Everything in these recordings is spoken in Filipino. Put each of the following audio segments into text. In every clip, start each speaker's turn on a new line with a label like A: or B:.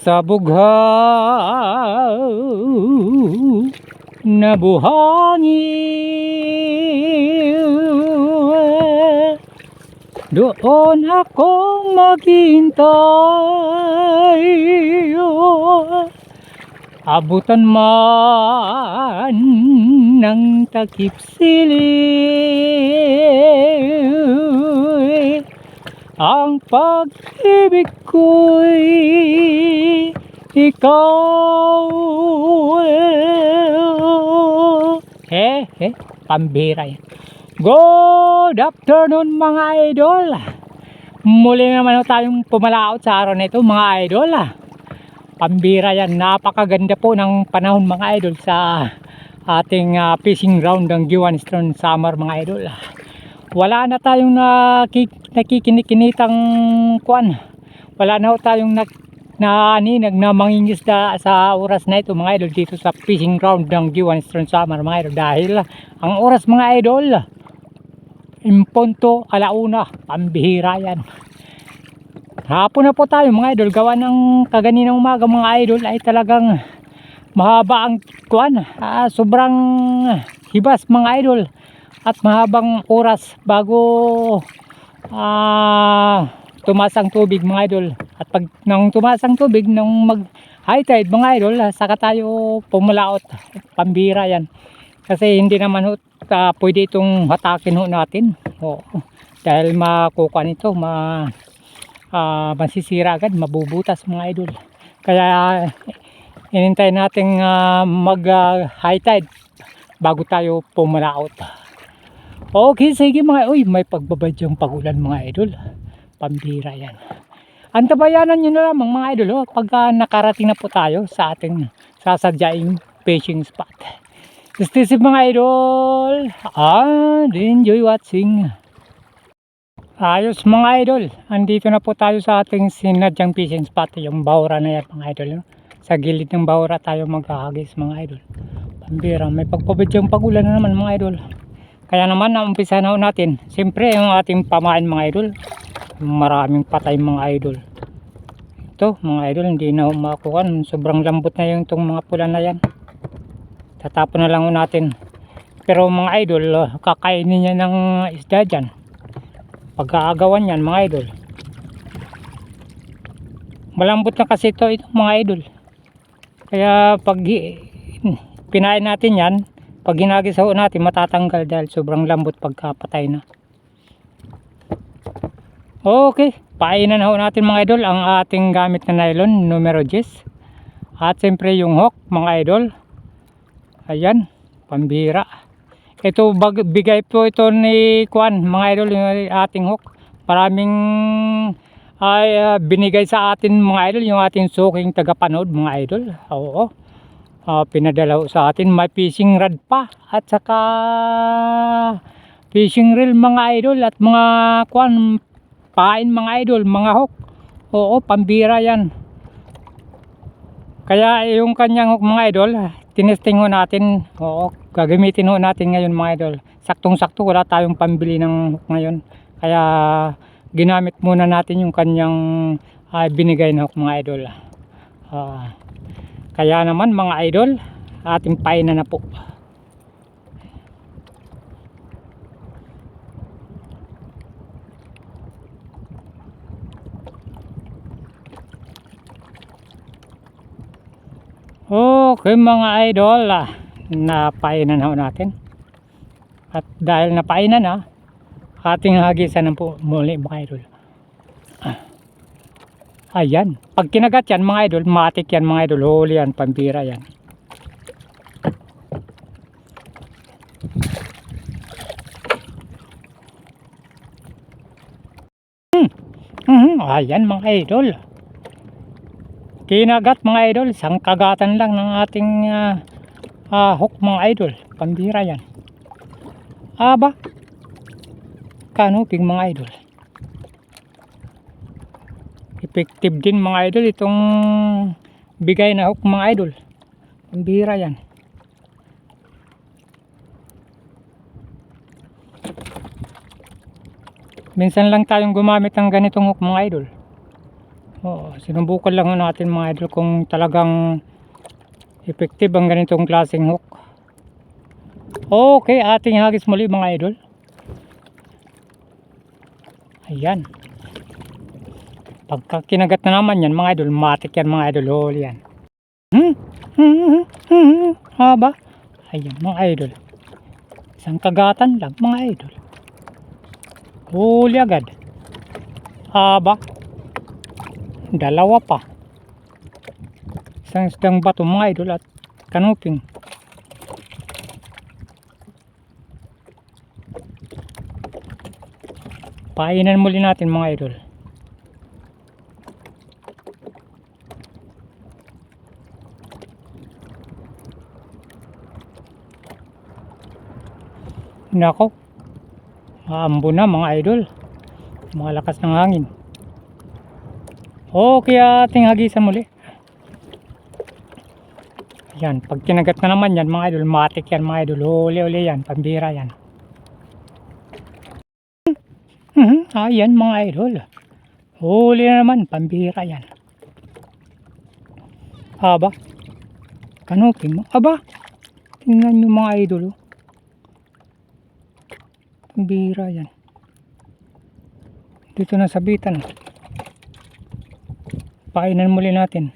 A: Sa bughaw na buhangin, doon ako maghintay. Abutan man ng takip siling, ang pag-ibig ko'y ikaw. Pambira yan. Good afternoon mga idol. Muli naman tayong pumalaot sa araw na ito mga idol. Pambira yan. Napakaganda po ng panahon mga idol sa ating fishing ground ng Giwan Strong Summer mga idol. Wala na tayong nakikinikinitang kuan. Wala na tayong mangingisda sa oras na ito mga idol dito sa fishing ground ng Giwan Strong Summer mga idol. Dahil ang oras mga idol, impunto alauna, pambihira yan. Hapon na po tayo mga idol, gawa ng kaganinang umaga mga idol ay talagang mahaba ang kuan, sobrang hibas mga idol at mahabang oras bago tumaas ang tubig mga idol. At pag nang tumaas ang tubig, nang mag high tide mga idol, saka tayo pumulaot. Pambira yan kasi hindi naman pwede itong hatakin natin. Dahil makukuha nito, masisira agad, mabubutas mga idol. Kaya inintay natin mag high tide bago tayo pumalaot. Okay, sige mga, may pagbabadyang pagulan mga idol. Pambira yan. Antabayanan nyo na lamang mga idol pagka nakarating na po tayo sa ating sasadyaing fishing spot. Stay safe mga idol and enjoy watching. Ayos mga idol, andito na po tayo sa ating sinadyang fishing spot, yung Baura na yan mga idol. Sa gilid ng Baura tayo maghahagis mga idol. Pambira, may pagpabadyang pagulan na naman mga idol. Kaya naman naumpisa na natin. Siyempre yung ating pamain mga idol, maraming patay mga idol. Ito mga idol, hindi na makuha, sobrang lambot na yung itong mga pula na yan. Tatapon na lang natin. Pero mga idol, kakainin niya ng isda dyan. Pagkaagawan yan mga idol. Malambot na kasi ito mga idol. Kaya pag pinain natin yan, pag ginagisaw natin matatanggal dahil sobrang lambot pagkapatay na. Okay, painan natin mga idol ang ating gamit na nylon numero 10. At siyempre yung hook mga idol. Ayan, pambira. Ito bigay po ito ni Kuan mga idol, yung ating hook. Maraming binigay sa atin mga idol, yung ating suking tagapanood mga idol. Oo. Pinadala sa atin, may fishing rod pa at saka fishing reel mga idol at mga Kuan pain mga idol, mga hook. Oo, pambira yan. Kaya yung kanyang hook mga idol, tinesting natin. Oo, gagamitin natin ngayon mga idol. Saktong-sakto wala tayong pambili ng hook ngayon. Kaya ginamit muna natin yung kanyang binigay na hook mga idol. Kaya naman mga idol, ating painan na po. Okay mga idol, napainan natin. At dahil napainan ating hagisan po muli mga idol. Ayan, pag kinagat yan mga idol, matik yan mga idol, huli yan, pambira yan. Ayan mga idol, kinagat mga idol, isang kagatan lang ng ating hook mga idol, pambira yan. Aba, kanuping mga idol. Effective din mga idol itong bigay na hook mga idol, pambira yan. Minsan lang tayong gumamit ng ganitong hook mga idol. Sinubukan lang natin mga idol kung talagang effective ang ganitong klaseng hook. Okay, ating hagis muli mga idol. Ayan. Pagka kinagat na naman yan mga idol, matik yan mga idol, huli yan. Haba. Ayan mga idol. Isang kagatan lang mga idol. Huli agad. Haba. Dalawa pa. Isang isdang bato mga idol at kanuping. Painan muli natin mga idol. Nako. Maambo na mga idol. Malakas ng hangin. Okay, ating hagisan muli. Yan, pag kinagat na naman yan mga idol, matik yan mga idol. Huli yan, pambira yan. Ayan mga idol. Huli na naman, pambira yan. Aba. Kanupin mo. Aba. Tingnan nyo mga idol. Pambira yan. Dito na sabitan. Painan muli natin.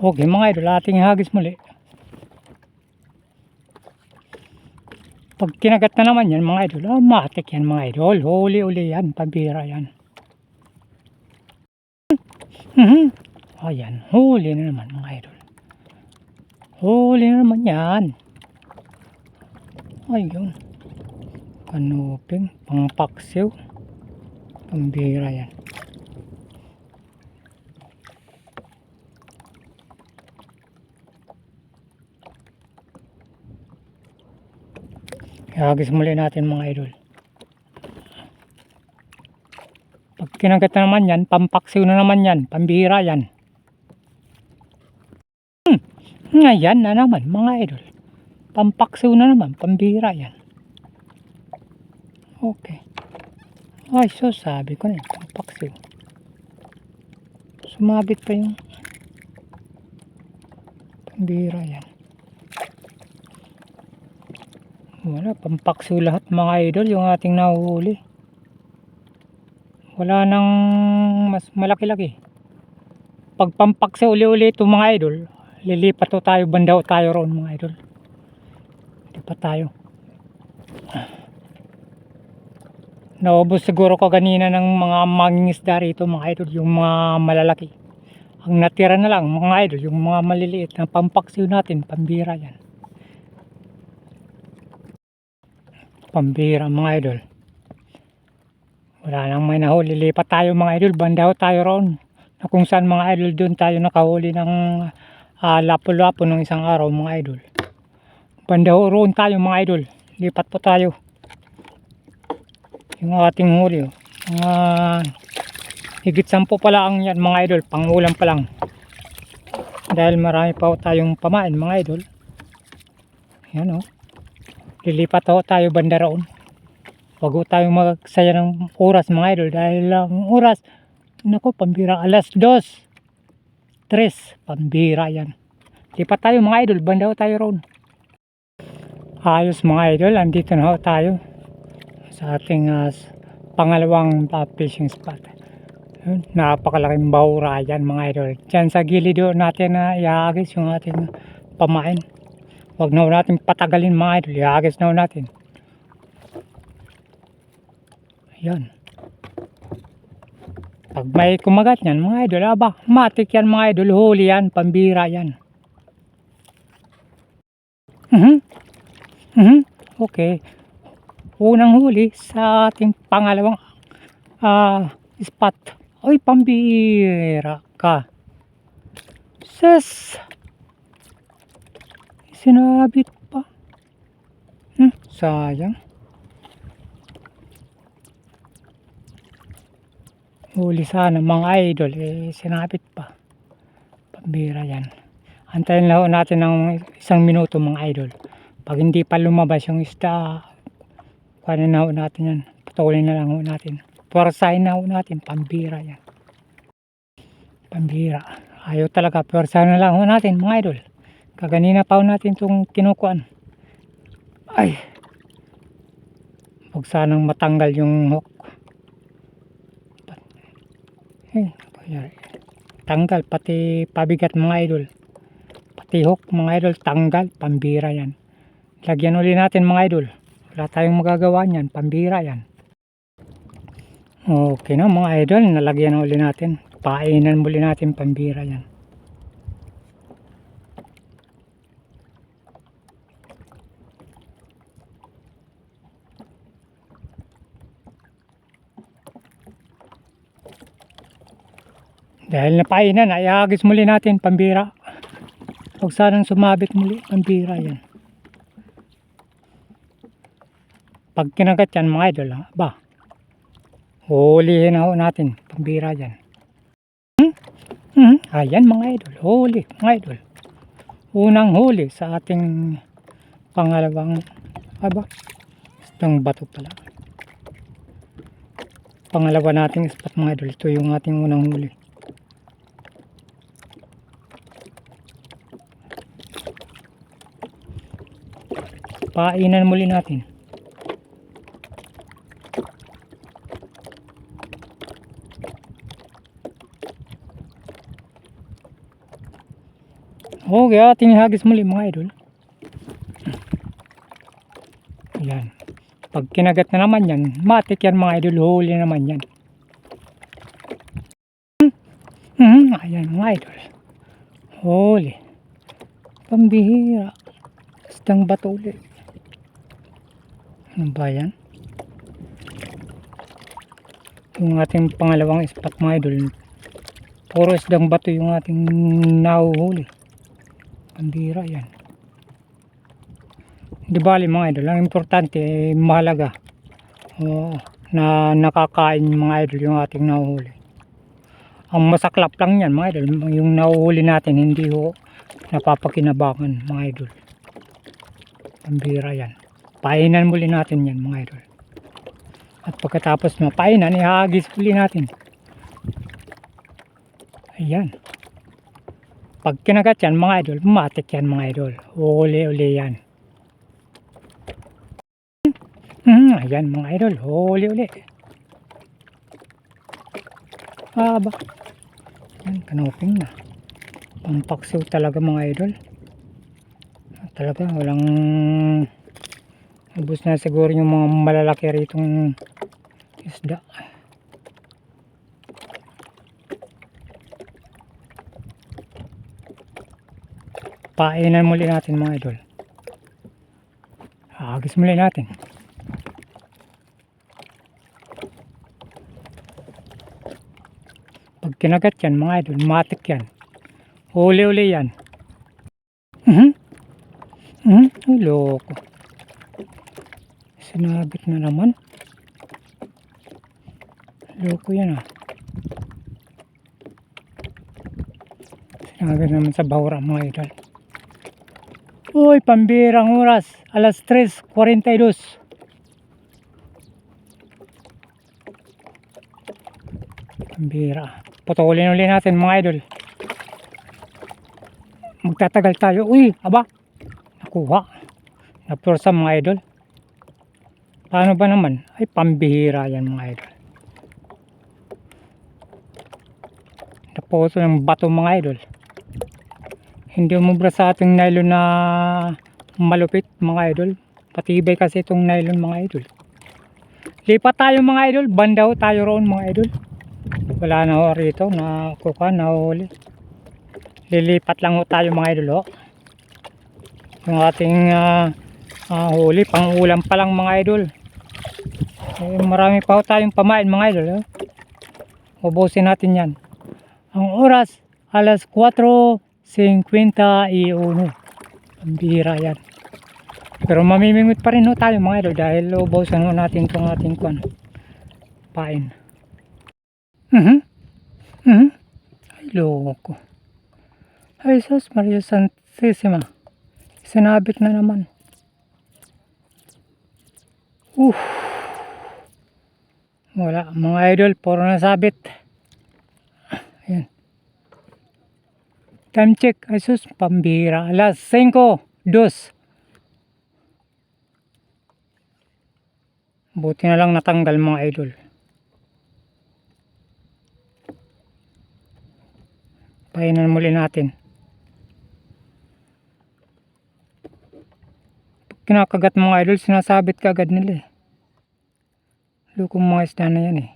A: Okay mga idol, ating hagis muli. Pag kinagat na naman yan mga idol, matik yan mga idol. Huli yan, pambira yan. Ayan, huli na naman mga idol. Huli na naman yan. Ayun. Kanuping, pangpaksiw. Pambira yan. Hagis muli natin mga idol. Pag kinagat na naman yan, pampaksiw na naman yan. Pambira yan. Ngayon na naman mga idol. Pampaksiw na naman. Pambira yan. Okay. Ay, so sabi ko na yan. Pampaksiw. Sumabit pa yung pambira yan. Wala, pampaksiw lahat mga idol yung ating nahuhuli. Wala nang mas malaki-laki. Pag pampaksiw uli-uli ito mga idol, lilipat to tayo, bandaw tayo roon mga idol. Lipat tayo. Naubos siguro ko kanina ng mga mangingisda rito mga idol, yung mga malalaki. Ang natira na lang mga idol, yung mga maliliit na pampaksiw natin, pambira yan. Pambira mga idol. Wala nang may nahuli, lipat tayo mga idol, bandaw tayo roon. Na kung saan mga idol, doon tayo nakahuli ng lapo-lapo ng isang araw mga idol. Bandaw roon tayo mga idol, lipat po tayo. Yung ating huli higit 10 pala ang yan mga idol, pang ulam pa lang. Dahil marami pa tayong pamain mga idol. Yan lilipat tayo banda roon. Huwag tayong magsaya ng oras mga idol, dahil ang oras, naku, pambira, alas 2, 3, pambira yan. Lipat tayo mga idol, banda tayo roon. Ayos mga idol, andito na tayo sa ating pangalawang fishing spot. Napakalaking bahura yan mga idol. Diyan sa gilid natin na ihagis yung ating pamain. Huwag na natin patagalin mga idol, ihagis na natin. Ayan. Pag may kumagat yan mga idol, aba, matik yan mga idol, huli yan, pambira yan. Okay. Unang huli sa ating pangalawang spot. Ay, pambira ka. Ses. Sinabit pa. Sayang. Huli sana mga idol, sinabit pa. Pambira yan. Antayin lang ho natin ng 1 minuto mga idol. Pag hindi pa lumabas yung isda, kuhanin na ho natin yan. Putulin na lang ho natin. Puwersahin na ho natin, pambira yan. Pambira. Ayaw talaga, puwersahin na lang ho natin mga idol. Kaganina pa ho natin itong kinukuan. Ay! Huwag sanang matanggal yung hook. Tanggal, pati pabigat mga idol. Pati hook mga idol, tanggal, pambira yan. Lagyan uli natin mga idol. Wala tayong magagawa niyan, pambira yan. Okay na mga idol, nalagyan na uli natin. Painan muli natin, pambira yan. Dahil napainan, ay ahagis muli natin, pambira. Huwag sanang sumabit muli, pambira yan. Pag kinagat yan mga idol, ba, hulihin na ho natin, pambira yan. Ayan mga idol, huli mga idol. Unang huli sa ating pangalawang, itong bato pala. Pangalawa nating spot mga idol, ito yung ating unang huli. Painan muli natin. Okay, ating hagis muli mga idol. Ayan. Pag kinagat na naman yan, matik yan mga idol, huli naman yan. Ayan mga idol. Huli. Pambihira. Isdang bato ulit. Ano ba yan? Yung ating pangalawang spot mga idol, puro isdang bato yung ating nahuhuli. Pambira yan. Di bali mga idol, ang importante mahalaga na nakakain mga idol yung ating nahuhuli. Ang masaklap lang yan mga idol, yung nahuhuli natin hindi ho napapakinabangan mga idol. Pambira yan. Painan muli natin yan mga idol. At pagkatapos mapainan, ihagis muli natin. Ayan. Pag kinagat yan mga idol, matik yan mga idol. Huli-uli yan. Ayan mga idol, huli-uli. Ba? Yan, kanoping na. Pampaksiw talaga mga idol. Talaga, walang... Ubus na siguro yung mga malalaki ritong isda. Painan muli natin mga idol. Hagis muli natin. Pag kinagat yan mga idol, matik yan. Huli-uli yan. Ay, loko. Sinabit na naman. Loko yan Sinabit naman sa bahura mga idol. Uy, pambirang oras. Alas 3:42. Pambira. Putulin ulit natin mga idol. Magtatagal tayo. Uy, aba. Nakuha. Napursa mga idol. Paano ba naman? Ay, pambihira yan mga idol. Napuso ng bato mga idol. Hindi umubra sa ating nylon na malupit mga idol. Patibay kasi itong nylon mga idol. Lipat tayo mga idol. Bandaw tayo roon mga idol. Wala na ho rito na kuka na huli. Lilipat lang ho tayo mga idol ho. Yung ating huli pang ulam pa lang mga idol. Marami pa ho tayong pamain mga idol. Ubusin natin yan. Ang oras alas 4:51. Pambira yan. Pero mamimingot pa rin ho tayo mga idol dahil ubusin ho natin itong ating pain. Ay loko. Ay sus, Maria Santissima. Sinabit na naman. Wala mga idol, puro nasabit. Ayan. Time check. Ay sus, pambira. Alas 5, 2. Buti na lang natanggal mga idol. Painan muli natin. Kinakagat mga idol, sinasabit kagad nila eh. Lukong mga isda na yan eh.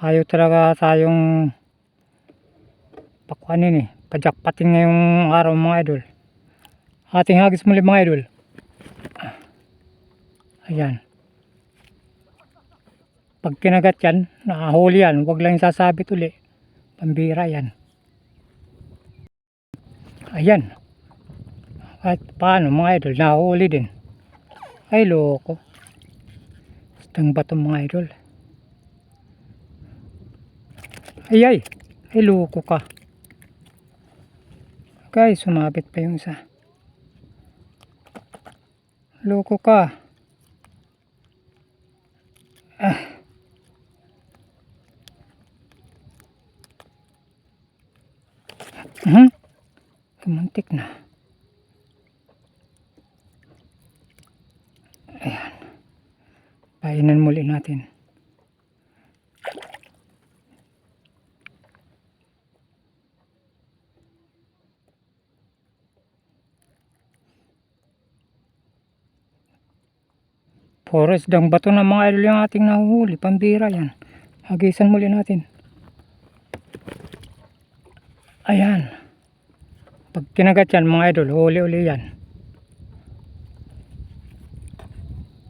A: Ayaw talaga tayong pakuanin eh. Pajakpatin ngayong araw mga idol. Ating hagis muli mga idol. Ayan. Pag kinagat yan, nakahuli yan. Huwag lang sasabit uli. Pambira yan. Ayan. At paano mga idol, nahuli din. Ay loko. Istang bato mga idol. Ay loko ka. Guys, sumabit pa yung isa. Loko ka. Kumuntik na. Ayan. Painan muli natin. Puro isdang bato na mga idol yung ating nahuhuli. Pambira yan. Hagisan muli natin. Ayan. Pag kinagat yan mga idol, huli-uli yan.